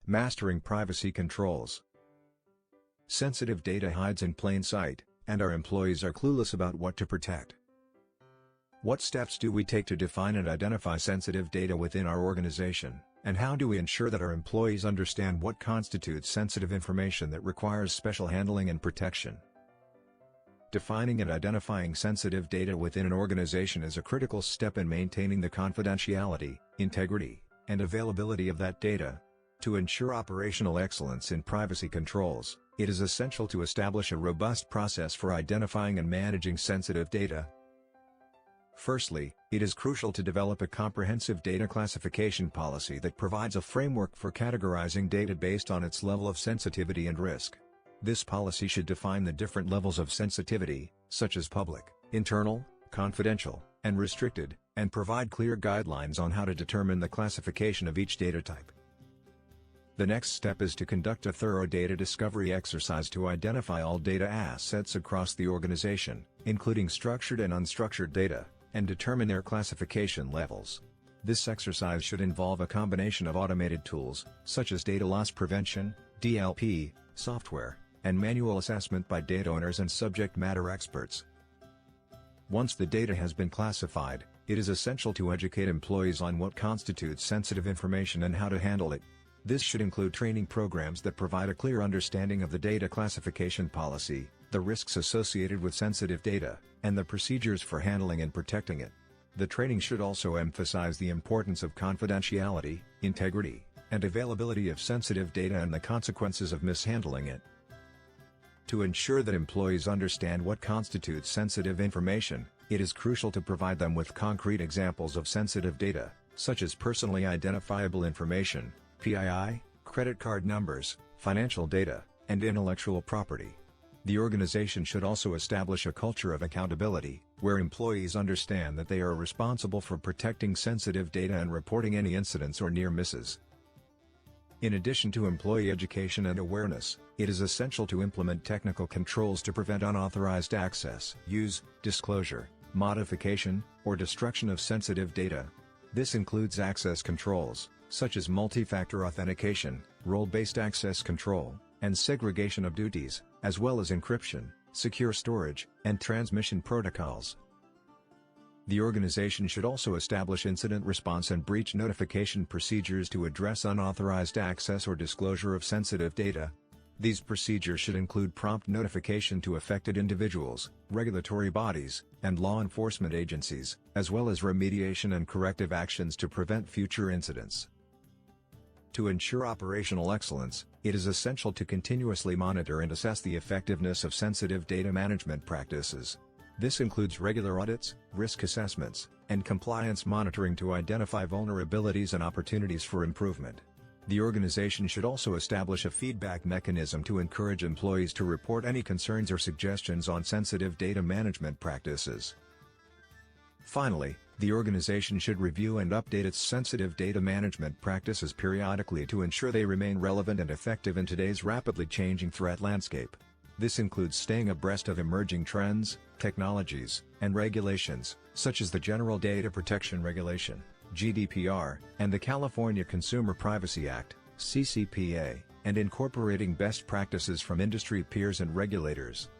Mastering privacy controls. Sensitive data hides in plain sight, and our employees are clueless about what to protect. What steps do we take to define and identify sensitive data within our organization, and how do we ensure that our employees understand what constitutes sensitive information that requires special handling and protection? Defining and identifying sensitive data within an organization is a critical step in maintaining the confidentiality, integrity, and availability of that data. To ensure operational excellence in privacy controls, it is essential to establish a robust process for identifying and managing sensitive data. Firstly, it is crucial to develop a comprehensive data classification policy that provides a framework for categorizing data based on its level of sensitivity and risk. This policy should define the different levels of sensitivity, such as public, internal, confidential, and restricted, and provide clear guidelines on how to determine the classification of each data type. The next step is to conduct a thorough data discovery exercise to identify all data assets across the organization, including structured and unstructured data, and determine their classification levels. This exercise should involve a combination of automated tools, such as data loss prevention, DLP, software, and manual assessment by data owners and subject matter experts. Once the data has been classified, it is essential to educate employees on what constitutes sensitive information and how to handle it. This should include training programs that provide a clear understanding of the data classification policy, the risks associated with sensitive data, and the procedures for handling and protecting it. The training should also emphasize the importance of confidentiality, integrity, and availability of sensitive data and the consequences of mishandling it. To ensure that employees understand what constitutes sensitive information, it is crucial to provide them with concrete examples of sensitive data, such as personally identifiable information, PII, credit card numbers, financial data, and intellectual property. The organization should also establish a culture of accountability, where employees understand that they are responsible for protecting sensitive data and reporting any incidents or near misses. In addition to employee education and awareness, it is essential to implement technical controls to prevent unauthorized access, use, disclosure, modification, or destruction of sensitive data. This includes access controls, such as multi-factor authentication, role-based access control, and segregation of duties, as well as encryption, secure storage, and transmission protocols. The organization should also establish incident response and breach notification procedures to address unauthorized access or disclosure of sensitive data. These procedures should include prompt notification to affected individuals, regulatory bodies, and law enforcement agencies, as well as remediation and corrective actions to prevent future incidents. To ensure operational excellence, it is essential to continuously monitor and assess the effectiveness of sensitive data management practices. This includes regular audits, risk assessments, and compliance monitoring to identify vulnerabilities and opportunities for improvement. The organization should also establish a feedback mechanism to encourage employees to report any concerns or suggestions on sensitive data management practices. Finally, the organization should review and update its sensitive data management practices periodically to ensure they remain relevant and effective in today's rapidly changing threat landscape. This includes staying abreast of emerging trends, technologies, and regulations, such as the General Data Protection Regulation, GDPR, and the California Consumer Privacy Act, CCPA, and incorporating best practices from industry peers and regulators.